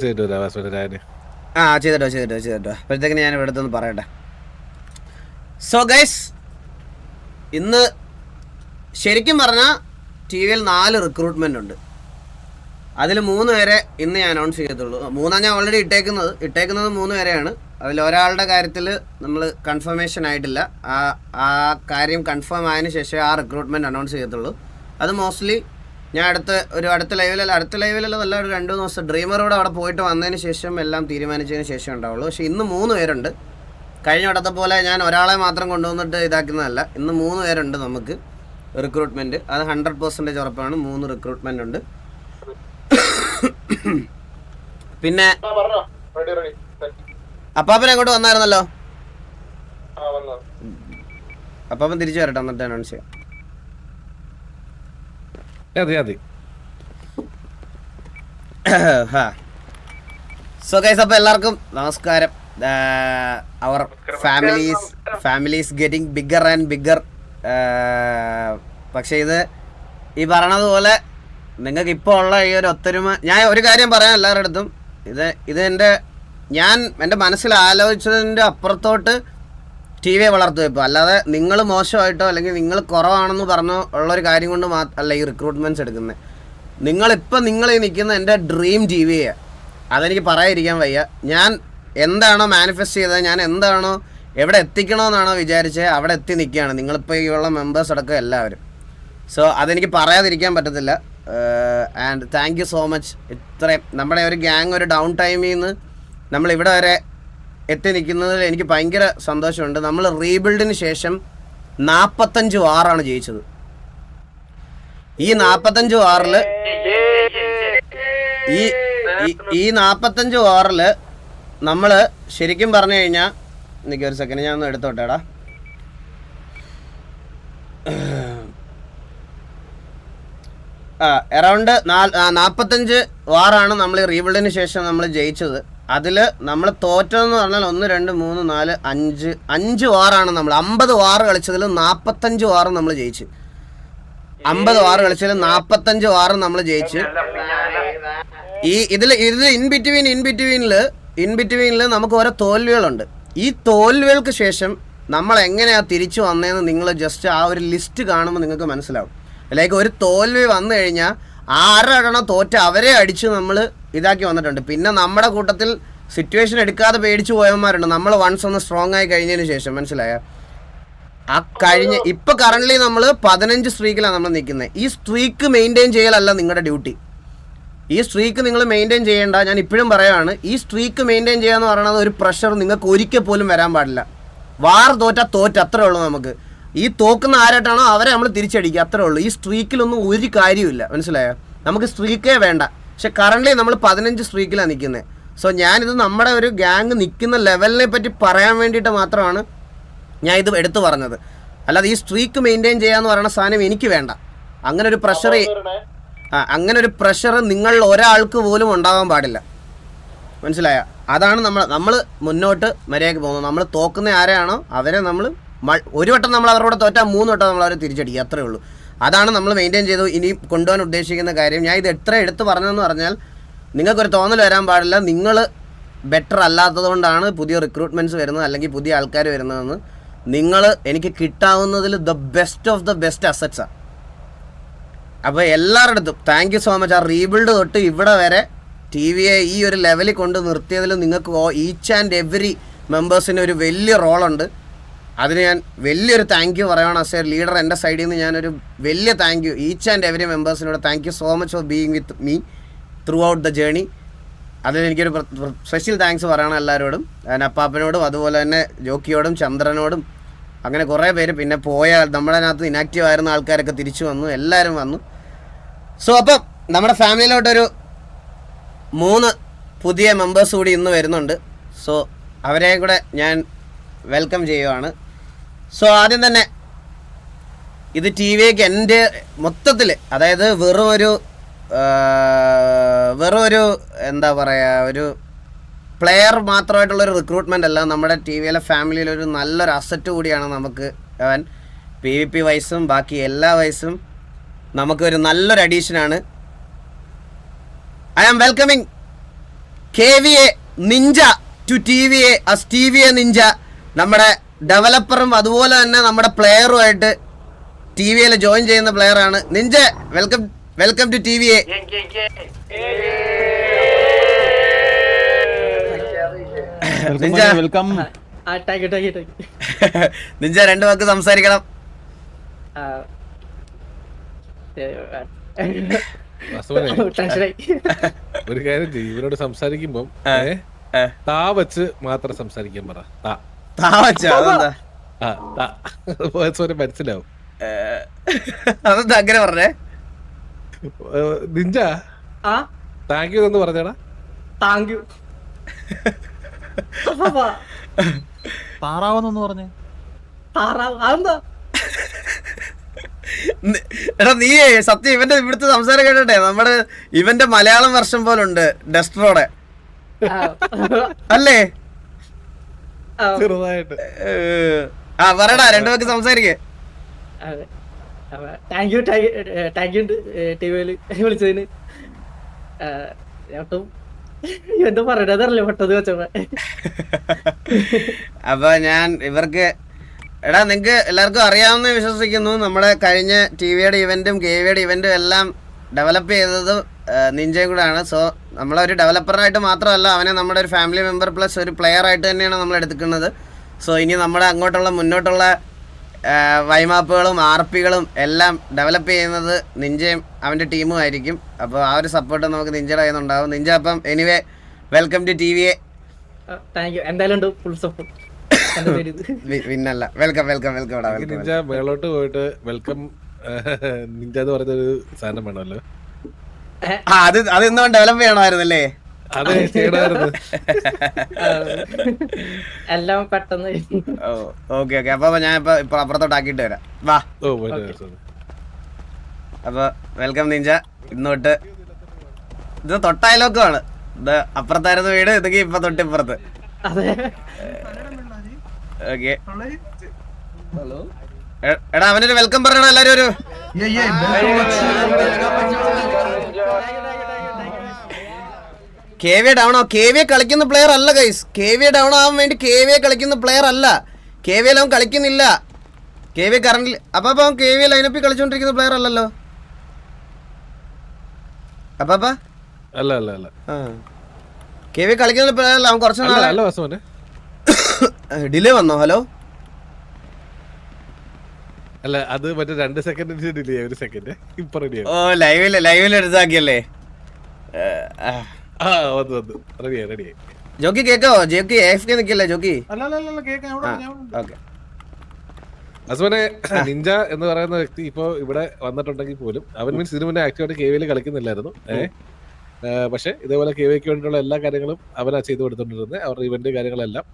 ചെയ്തിട്ടോ അപ്പോഴത്തേക്കിന് ഞാൻ ഇവിടെ അടുത്തൊന്ന് പറയട്ടെ. സോ ഗൈസ്, ഇന്ന് ശരിക്കും പറഞ്ഞാൽ ടി വിയിൽ 4 റിക്രൂട്ട്മെൻ്റ് ഉണ്ട്. അതിൽ 3 പേരെ ഇന്ന് ഞാൻ അനൗൺസ് ചെയ്യത്തുള്ളൂ. 3 ഞാൻ ഓൾറെഡി ഇട്ടേക്കുന്നത് 3 പേരെയാണ്. അതിൽ ഒരാളുടെ കാര്യത്തിൽ നമ്മൾ കൺഫർമേഷൻ ആയിട്ടില്ല. ആ കാര്യം കൺഫേം ആയതിനു ശേഷം ആ റിക്രൂട്ട്മെൻറ്റ് അനൗൺസ് ചെയ്യത്തുള്ളൂ. അത് മോസ്റ്റ്ലി ഞാൻ അടുത്ത ലൈവിലല്ല 2 ദിവസം ഡ്രീമറോട് അവിടെ പോയിട്ട് വന്നതിന് ശേഷം എല്ലാം തീരുമാനിച്ചതിന് ശേഷം ഉണ്ടാവുള്ളൂ. പക്ഷേ ഇന്ന് 3 പേരുണ്ട്. കഴിഞ്ഞ വട്ടത്തെ പോലെ ഞാൻ ഒരാളെ മാത്രം കൊണ്ടുവന്നിട്ട് ഇതാക്കുന്നതല്ല. ഇന്ന് 3 പേരുണ്ട് നമുക്ക് റിക്രൂട്ട്മെൻറ്റ്. അത് 100% ഉറപ്പാണ്. 3 റിക്രൂട്ട്മെൻ്റ് ഉണ്ട്. പിന്നെ അപ്പാപ്പൻ അങ്ങോട്ട് വന്നായിരുന്നല്ലോ. അപ്പാപ്പൻ തിരിച്ചു വരട്ടെ, എന്നിട്ട് അനൗൺസ് ചെയ്യാം. സോ ഗൈസ്, അപ്പോൾ എല്ലാവർക്കും നമസ്കാരം. Our families getting bigger and bigger. പക്ഷേ ഇത് ഈ പറയണതുപോലെ നിങ്ങൾക്ക് ഇപ്പോൾ ഉള്ള ഈ ഒരു ഒത്തൊരുമ, ഞാൻ ഒരു കാര്യം പറയാം എല്ലാവരുടെ അടുത്തും, ഇത് എൻ്റെ മനസ്സിൽ ആലോചിച്ചതിൻ്റെ അപ്പുറത്തോട്ട് ടി വിയെ വളർത്തുക. ഇപ്പോൾ അല്ലാതെ നിങ്ങൾ മോശമായിട്ടോ അല്ലെങ്കിൽ നിങ്ങൾ കുറവാണെന്ന് പറഞ്ഞോ ഉള്ളൊരു കാര്യം കൊണ്ട് അല്ല ഈ റിക്രൂട്ട്മെൻറ്റ്സ് എടുക്കുന്നത്. നിങ്ങൾ നിൽക്കുന്ന എൻ്റെ ഡ്രീം ടി വിയെ, അതെനിക്ക് പറയാതിരിക്കാൻ വയ്യ. ഞാൻ എന്താണോ മാനിഫെസ്റ്റ് ചെയ്തത്, ഞാൻ എന്താണോ എവിടെ എത്തിക്കണമെന്നാണോ വിചാരിച്ചത്, അവിടെ എത്തി നിൽക്കുകയാണ് നിങ്ങളിപ്പോൾ ഈ ഉള്ള മെമ്പേഴ്സ് അടക്കം എല്ലാവരും. സോ അതെനിക്ക് പറയാതിരിക്കാൻ പറ്റത്തില്ല. And thank you so much. ഇത്രയും നമ്മുടെ ഒരു ഗ്യാങ് ഒരു ഡൗൺ ടൈമിൽ നിന്ന് നമ്മളിവിടെ വരെ എത്തി നിൽക്കുന്നതിൽ എനിക്ക് ഭയങ്കര സന്തോഷമുണ്ട്. നമ്മൾ റീബിൽഡിന് ശേഷം 45 വാറാണ് ജയിച്ചത്. ഈ 45 വാറിൽ ഈ 45 വാറിൽ നമ്മൾ ശരിക്കും പറഞ്ഞു കഴിഞ്ഞാൽ, എനിക്കൊരു സെക്കൻഡ് ഞാൻ ഒന്ന് എടുത്തോട്ടേടാ. അറൗണ്ട് 45 വാറാണ് നമ്മൾ ഈ റീബിൽഡിന് ശേഷം നമ്മൾ ജയിച്ചത്. അതിൽ നമ്മൾ തോറ്റതെന്ന് പറഞ്ഞാൽ 1 2 3 4 5 വാറാണ്. നമ്മൾ 50 വാറ് കളിച്ചതിൽ 45 വാറ് നമ്മൾ ജയിച്ച്. 50 വാറ് കളിച്ചതിൽ 45 വാറ് നമ്മൾ ജയിച്ച്. ഇതിൽ ഇൻ ബിറ്റ്വീനിൽ നമുക്ക് ഓരോ തോൽവികളുണ്ട്. ഈ തോൽവികൾക്ക് ശേഷം നമ്മൾ എങ്ങനെയാണ് തിരിച്ചു വന്നതെന്ന് നിങ്ങൾ ജസ്റ്റ് ആ ഒരു ലിസ്റ്റ് കാണുമ്പോൾ നിങ്ങൾക്ക് മനസ്സിലാവും. ലൈക്ക് ഒരു തോൽവി വന്നു കഴിഞ്ഞാൽ 6 എണ്ണം തോറ്റ അവരെ അടിച്ച് നമ്മൾ ഇതാക്കി വന്നിട്ടുണ്ട്. പിന്നെ നമ്മുടെ കൂട്ടത്തിൽ സിറ്റുവേഷൻ എടുക്കാതെ പേടിച്ചു പോയവന്മാരുണ്ട്. നമ്മൾ വൺസ് ഒന്ന് സ്ട്രോങ് ആയി കഴിഞ്ഞതിന് ശേഷം, മനസ്സിലായ ഇപ്പം കറൻ്റ്ലി നമ്മൾ 15 സ്ട്രീക്കിലാണ് നമ്മൾ നിൽക്കുന്നത്. ഈ സ്ട്രീക്ക് മെയിൻറ്റെയിൻ ചെയ്യലല്ല നിങ്ങളുടെ ഡ്യൂട്ടി. ഈ സ്ട്രീക്ക് നിങ്ങൾ മെയിൻറ്റെയിൻ ചെയ്യേണ്ട. ഞാൻ ഇപ്പോഴും പറയുകയാണ്, ഈ സ്ട്രീക്ക് മെയിൻറ്റെയിൻ ചെയ്യുക എന്ന് പറയുന്നത് ഒരു പ്രഷർ നിങ്ങൾക്ക് ഒരിക്കൽ പോലും വരാൻ പാടില്ല. വാർ തോറ്റ അത്രേ ഉള്ളൂ. നമുക്ക് ഈ തോക്കുന്ന ആരായിട്ടാണോ അവരെ നമ്മൾ തിരിച്ചടിക്കുക, അത്രേ ഉള്ളൂ. ഈ സ്ട്രീക്കിലൊന്നും ഒരു കാര്യമില്ല, മനസ്സിലായോ? നമുക്ക് സ്ട്രീക്കേ വേണ്ട. പക്ഷെ കറൻ്റ്ലി നമ്മൾ 15 സ്ട്രീക്കിലാണ് നിൽക്കുന്നത്. സോ ഞാനിത് നമ്മുടെ ഒരു ഗ്യാങ് നിൽക്കുന്ന ലെവലിനെ പറ്റി പറയാൻ വേണ്ടിയിട്ട് മാത്രമാണ് ഞാൻ ഇത് എടുത്തു പറഞ്ഞത്. അല്ലാതെ ഈ സ്ട്രീക്ക് മെയിൻറ്റെയിൻ ചെയ്യാന്ന് പറയുന്ന സാധനം എനിക്ക് വേണ്ട. അങ്ങനെ ഒരു പ്രഷർ നിങ്ങൾ ഒരാൾക്ക് പോലും ഉണ്ടാകാൻ പാടില്ല, മനസ്സിലായ? അതാണ് നമ്മൾ മുന്നോട്ട് മര്യാദയ്ക്ക് പോകുന്നത്. നമ്മൾ തോക്കുന്ന ആരെയാണോ അവരെ നമ്മൾ ഒരു വട്ടം നമ്മൾ അവരോട് തോറ്റാൽ 3 വട്ടം നമ്മൾ അവരെ തിരിച്ചടിക്കുക, അത്രേ ഉള്ളൂ. അതാണ് നമ്മൾ മെയിൻറ്റെയിൻ ചെയ്തു ഇനി കൊണ്ടുപോകാൻ ഉദ്ദേശിക്കുന്ന കാര്യം. ഞാൻ ഇത് എത്ര എടുത്ത് പറഞ്ഞതെന്ന് പറഞ്ഞാൽ നിങ്ങൾക്കൊരു തോന്നൽ വരാൻ പാടില്ല നിങ്ങൾ ബെറ്റർ അല്ലാത്തത് കൊണ്ടാണ് പുതിയ റിക്രൂട്ട്മെൻറ്റ്സ് വരുന്നത് അല്ലെങ്കിൽ പുതിയ ആൾക്കാർ വരുന്നതെന്ന്. നിങ്ങൾ എനിക്ക് കിട്ടാവുന്നതിൽ the best of the best അസറ്റ്സാണ്. അപ്പോൾ എല്ലാവരുടെ അടുത്തും താങ്ക് യു സോ മച്ച്. ആ റീബിൽഡ് തൊട്ട് ഇവിടെ വരെ ടി വിയെ ഈ ഒരു ലെവലിൽ കൊണ്ട് നിർത്തിയതിൽ നിങ്ങൾക്ക് ഈച്ച് ആൻഡ് എവറി മെമ്പേഴ്സിന് ഒരു വലിയ റോളുണ്ട്. അതിന് ഞാൻ വലിയൊരു താങ്ക് യു പറയുകയാണ്. ആസ് എ ലീഡർ എൻ്റെ സൈഡിൽ നിന്ന് ഞാനൊരു വലിയ thank you each and every മെമ്പേഴ്സിനോട് thank you so much for being with me throughout the journey. അതിലെനിക്കൊരു സ്പെഷ്യൽ താങ്ക്സ് പറയണം എല്ലാവരോടും. അപ്പാപ്പനോടും അതുപോലെ തന്നെ ജോക്കിയോടും ചന്ദ്രനോടും അങ്ങനെ കുറേ പേര്. പിന്നെ നമ്മുടെ അതിനകത്ത് ഇനാക്റ്റീവ് ആയിരുന്ന ആൾക്കാരൊക്കെ തിരിച്ചു വന്നു, എല്ലാവരും വന്നു. സോ അപ്പം നമ്മുടെ ഫാമിലിയിലോട്ടൊരു 3 പുതിയ മെമ്പേഴ്സ് കൂടി ഇന്ന് വരുന്നുണ്ട്. സോ അവരെയും കൂടെ ഞാൻ വെൽക്കം ചെയ്യുവാണ്. സോ ആദ്യം തന്നെ ഇത് ടി വിക്ക് എൻ്റെ മൊത്തത്തിൽ, അതായത് വെറും ഒരു എന്താ പറയുക, ഒരു പ്ലെയർ മാത്രമായിട്ടുള്ളൊരു റിക്രൂട്ട്മെൻ്റ് അല്ല. നമ്മുടെ ടി വിയിലെ ഫാമിലിയിലൊരു നല്ലൊരു അസറ്റ് കൂടിയാണ് നമുക്ക് അവൻ. PvP വൈസും ബാക്കി എല്ലാ വൈസും നമുക്കൊരു നല്ലൊരു അഡീഷനാണ്. I am welcoming KVA Ninja to TVA as TVA Ninja. നമ്മുടെ ഡെവലപ്പറും അതുപോലെ തന്നെ നമ്മുടെ പ്ലെയറുമായിട്ട് TVയിൽ ജോയിൻ ചെയ്യുന്ന പ്ലെയറാണ് Ninja. Welcome to TVA. Ninja welcome. Ninja 2 വാക്ക് സംസാരിക്കണം. ഒരു കാര്യം ചെയ്യും, ഇവരോട് സംസാരിക്കുമ്പം താ വച്ച് മാത്രം സംസാരിക്കാൻ പറ. മനസ്സിലാവും. അതെന്താ അങ്ങനെ പറഞ്ഞേ? നിഞ്ച താങ്ക് യു എന്ന് പറഞ്ഞാടാ. Thank you. താറാവെന്നൊന്ന് പറഞ്ഞേ. താറാവ് അതെന്താ? എടാ നീ സത്യം ഇവന്റെ ഇവിടുത്തെ സംസാരം കേട്ടെ നമ്മുടെ ഇവന്റെ മലയാളം വർഷം പോലുണ്ട് ഡസ്റ്ററോടെ അല്ലേ? ചെറുതായിട്ട് പറയടാ 2 വാക്ക് സംസാരിക്കേ. താങ്ക് യു ടിവിയില് വിളിച്ചതിന്. എന്താ പറയണതല്ലേ പെട്ടത് വെച്ചപ്പോ. അപ്പൊ ഞാൻ ഇവർക്ക് എടാ നിങ്ങൾക്ക് എല്ലാവർക്കും അറിയാവുന്ന വിശ്വസിക്കുന്നു, നമ്മുടെ കഴിഞ്ഞ TVയുടെ ഇവന്റും KVയുടെ ഇവന്റും എല്ലാം ഡെവലപ്പ് ചെയ്തത് നിഞ്ചയും കൂടെയാണ്. സോ നമ്മളൊരു ഡെവലപ്പറായിട്ട് മാത്രമല്ല, അവനെ നമ്മുടെ ഒരു ഫാമിലി മെമ്പർ പ്ലസ് ഒരു പ്ലെയർ ആയിട്ട് തന്നെയാണ് നമ്മൾ എടുക്കുന്നത്. സോ ഇനി നമ്മുടെ അങ്ങോട്ടുള്ള മുന്നോട്ടുള്ള വൈമാപ്പുകളും RPകളും എല്ലാം ഡെവലപ്പ് ചെയ്യുന്നത് നിഞ്ചയും അവൻ്റെ ടീമും ആയിരിക്കും. അപ്പോൾ ആ ഒരു സപ്പോർട്ട് നമുക്ക് നിഞ്ചയുടെ കയ്യിൽ നിന്നുണ്ടാവും. നിഞ്ച അപ്പം anyway welcome to TVA. Thank you. എന്തായാലും ഫുൾ സപ്പോർട്ട്. പിന്നല്ല വെൽക്കം നിഞ്ച മേളോട്ട് പോയിട്ട് വെൽക്കം നിഞ്ച എന്ന് പറഞ്ഞൊരു സാധനം വേണമല്ലോ. അത് ഇന്നും ഡെവലപ്പ് ചെയ്യണമായിരുന്നല്ലേ? അതെ ചെയ്യണമായിരുന്നു. എല്ലാം പെട്ടെന്ന്. ഓക്കെ അപ്പൊ ഞാൻ ഇപ്പൊ അപ്പുറത്തോട്ട് ആക്കിയിട്ട് വരാം. വാ. അപ്പൊ വെൽക്കം നിഞ്ച. ഇന്നോട്ട് ഇത് തൊട്ടയലോക്കാണ്. ഇത് അപ്പുറത്തായിരുന്നു വീട്, ഇതൊക്കെ ഇപ്പൊ തൊട്ടിപ്പുറത്ത്. ഓക്കെ എടാ അവനൊരു വെൽക്കം പറയണോ എല്ലാരും? ഒരു KVA ഡൗൺ. KVA കളിക്കുന്ന പ്ലെയർ അല്ല ഗൈസ്. KVA ഡൗൺ ആവാൻ വേണ്ടി KVA കളിക്കുന്ന പ്ലെയർ അല്ല. KVA അവൻ കളിക്കുന്നില്ല. KVA കറന്റ് അപ്പൊ അവൻ KVA ലൈനപ്പിൽ കളിച്ചോണ്ടിരിക്കുന്ന പ്ലെയർ അല്ലല്ലോ. അപ്പാ അല്ല KVA കളിക്കുന്ന പ്ലെയർ അല്ല. അവൻ കുറച്ച് നാളെ ഡിലേ വന്നോ? ഹലോ അല്ല അത് മറ്റേ 2 സെക്കൻഡ് ഡിലേ. 1 സെക്കൻഡ് ഇപ്പൊ റെഡിയാണ്. ഓ ലൈവിൽ എടുത്താക്കിയല്ലേ? റെഡിയായി. ജോക്കി കേക്കാവോ? ജോക്കി AFK നിക്കല്ലേ ജോക്കി? ഓക്കെ. അസുവനെ നിഞ്ച എന്ന് പറയുന്ന വ്യക്തി ഇപ്പൊ ഇവിടെ വന്നിട്ടുണ്ടെങ്കിൽ പോലും അവൻ മീൻസ് ഇതിനു മുന്നേ ആക്റ്റീവായിട്ട് KVയിൽ കളിക്കുന്നില്ലായിരുന്നു. പക്ഷെ ഇതേപോലെ KVക്ക് വേണ്ടിയുള്ള എല്ലാ കാര്യങ്ങളും അവനാ ചെയ്തു കൊടുത്തോണ്ടിരുന്നത്. അവരുടെ ഇവന്റ് കാര്യങ്ങളെല്ലാം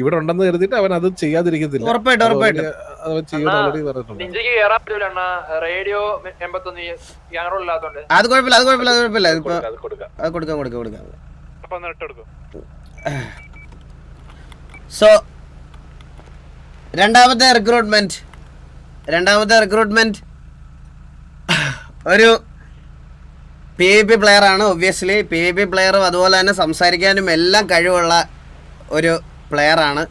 ഇവിടെ ഉണ്ടെന്ന് കരുതിയിട്ട് അവൻ അത് ചെയ്യാതിരിക്കത്തില്ല. അവൻ ചെയ്യുന്ന ഓൾറെഡി പറഞ്ഞിട്ടുണ്ട്. അത് കുഴപ്പമില്ല. കൊടുക്കാം. സോ രണ്ടാമത്തെ റിക്രൂട്ട്മെന്റ് ഒരു PvP പ്ലെയർ ആണ്. ഒബ്വിയസ്ലി PvP പ്ലെയറും അതുപോലെ തന്നെ സംസാരിക്കാനും എല്ലാം കഴിവുള്ള ഒരു പ്ലെയർ ആണ്.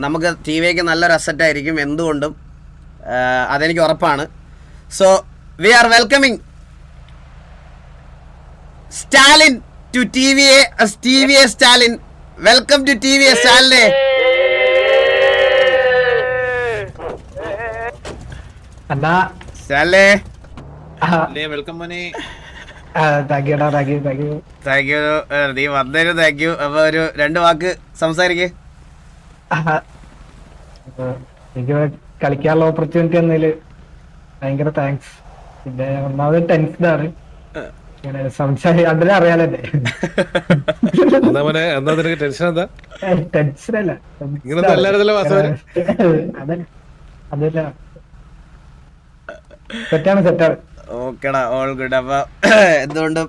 നമുക്ക് TVക്ക് നല്ലൊരു അസറ്റ് ആയിരിക്കും എന്തുകൊണ്ടും, അതെനിക്ക് ഉറപ്പാണ്. So we are welcoming Stalin to TVA Stalin. Welcome to TVA സ്റ്റാലിനെ. സ്റ്റാലിനെ വെൽക്കം മോനെ. Thank you. നീ വന്നതിന് താങ്ക് യു. അപ്പൊ ഒരു 2 വാക്ക് സംസാരിക്കേ. എനിക്ക് കളിക്കാനുള്ള ഓപ്പർച്യൂണിറ്റി തന്നതില് ഭയങ്കര താങ്ക്സ്. പിന്നെ ഒന്നാമത് ടെൻഷനാണ് അതിനെ അറിയാലോ. ടെൻഷനല്ല അതല്ല സെറ്റാണ്. ഓക്കെടാ, ഓൾ ഗുഡ്. അപ്പൊ എന്തുകൊണ്ടും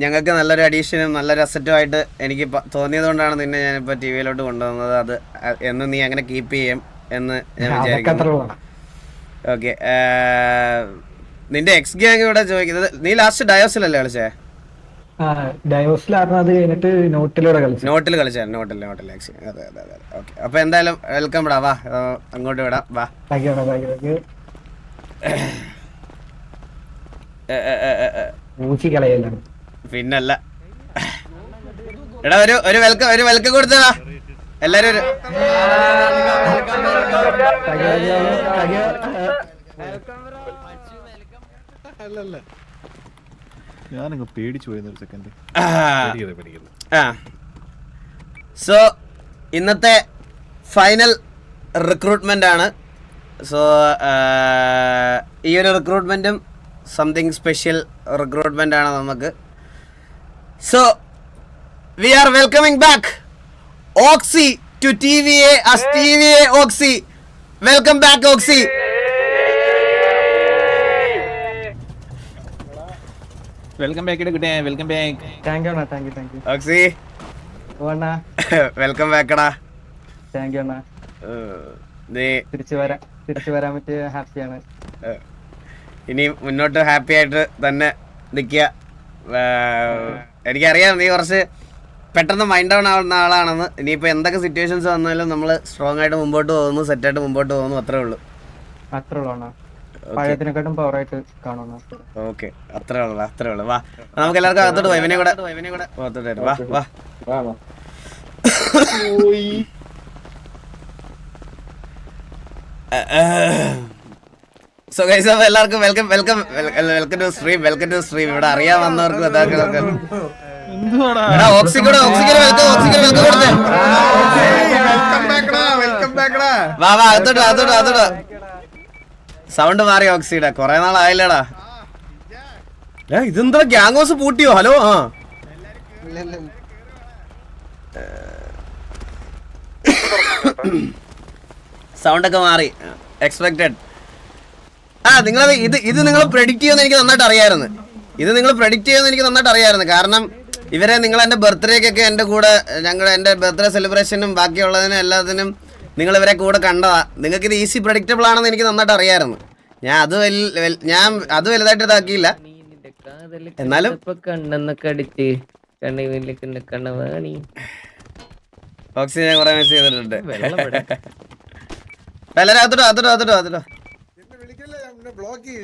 ഞങ്ങൾക്ക് നല്ലൊരു അഡീഷനും നല്ലൊരു അസറ്റുമായിട്ട് എനിക്ക് തോന്നിയത് കൊണ്ടാണ് നിന്നെ ഞാനിപ്പോ TVയിലോട്ട് കൊണ്ടുവന്നത്. അത് എന്ന് നീ അങ്ങനെ കീപ്പ് ചെയ്യും എന്ന് ഞാൻ വിചാരിക്കുന്നു. ഓക്കെ, നിന്റെ എക്സ് ഗ്യാങ് ഇവിടെ ചോദിക്കുന്നത്, നീ ലാസ്റ്റ് ഡയോസിലല്ലേ കളിച്ചേ? ഡയോസിലായിരുന്നു. അത് കഴിഞ്ഞിട്ട് നോട്ടിലൂടെ കളിച്ചു. നോട്ടിൽ കളിച്ചായിരുന്നു. നോട്ടിൽ ആക്ച്വലി. അതെ. ഓക്കെ, അപ്പൊ എന്തായാലും വെൽക്കം ഇടാ. വാ, അങ്ങോട്ട് വിടാം. വാ. Thank you. മൂച്ചി കളയല്ല. പിന്നല്ല. എടാ ഒരു വെൽക്കം കൊടുത്തടാ എല്ലാരും. ഞാനങ്ങ് പേടിച്ചു പോയി ഒരു സെക്കൻഡ്. സോ ഇന്നത്തെ ഫൈനൽ റിക്രൂട്ട്മെന്റ് ആണ്. സോ ഈ ഒരു റിക്രൂട്ട്മെന്റും സംതിങ് സ്പെഷ്യൽ റിക്രൂട്ട്മെന്റ് ആണ് നമുക്ക്. So we are welcoming back Oxy to TVA as TVA Oxy. Welcome back Oxy. Welcome back കുട്ടിയെ, welcome back. Thank you. Oxy welcome ബാക്കടാ. താങ്ക് യു അണ്ണാ. നീ തിരിച്ചു വരാൻ പറ്റിയ ഹാപ്പിയാണ്. ഇനി മുന്നോട്ട് ഹാപ്പി ആയിട്ട് തന്നെ നിൽക്കുക. എനിക്കറിയാം നീ കുറച്ച് പെട്ടെന്ന് മൈൻഡ് ഡൗൺ ആവുന്ന ആളാണെന്ന്. ഇനിയിപ്പോൾ എന്തൊക്കെ സിറ്റുവേഷൻസ് വന്നാലും നമ്മൾ സ്ട്രോങ് ആയിട്ട് മുമ്പോട്ട് പോകുന്നു, സെറ്റായിട്ട് മുമ്പോട്ട് പോകുന്നു. അത്രേ ഉള്ളൂ. പഴയതിനെക്കാട്ടും പവറായിട്ട് കാണുന്നു. ഓക്കെ, അത്രേ ഉള്ളൂ. വാ, നമുക്ക് എല്ലാവർക്കും അകത്തോട്ട് പോയി. ഇവനെ കൂടെ അകത്തോട്ട് വരും. വാ. സോ ഗൈസ്, അപ്പോൾ എല്ലാവർക്കും വെൽക്കം ടു സ്ട്രീം. ഇവിടെ അറിയാൻ വന്നവർക്കും ഇതാക്കണൊക്കെ. ഓക്സിക്കൂടെ വെൽക്കം കൊടുത്തേ. വാ, അകത്തോട്ട്. സൗണ്ട് മാറി ഓക്സിയുടെ. കൊറേ നാളായില്ലടാ. ഇതെന്താ ഗ്യാങ് ഹൗസ് പൂട്ടിയോ? ഹലോ. സൗണ്ട് ഒക്കെ മാറി. എക്സ്പെക്റ്റഡ്. നിങ്ങളത് ഇത് നിങ്ങൾ പ്രെഡിക്റ്റ് ചെയ്യുമെന്ന് എനിക്ക് നന്നായിട്ട് അറിയാമായിരുന്നു. കാരണം ഇവരെ നിങ്ങൾ എൻ്റെ ബർത്ത്ഡേക്കൊക്കെ എൻ്റെ കൂടെ എൻ്റെ ബർത്ത്ഡേ സെലിബ്രേഷനും ബാക്കിയുള്ളതിനും എല്ലാത്തിനും നിങ്ങൾ ഇവരെ കൂടെ കണ്ടതാ. നിങ്ങൾക്ക് ഇത് ഈസി പ്രഡിക്റ്റബിൾ ആണെന്ന് എനിക്ക് നന്നായിട്ട് അറിയാമായിരുന്നു. ഞാൻ അത് വലുതായിട്ട് ഇതാക്കിയില്ല. എന്നാലും ഓക്സി ഞാൻ കുറെ മെസ്സേജ് ചെയ്തിട്ടുണ്ട്. എല്ലാവരും അകത്തോട്ടോ. ബ്ലോക്ക്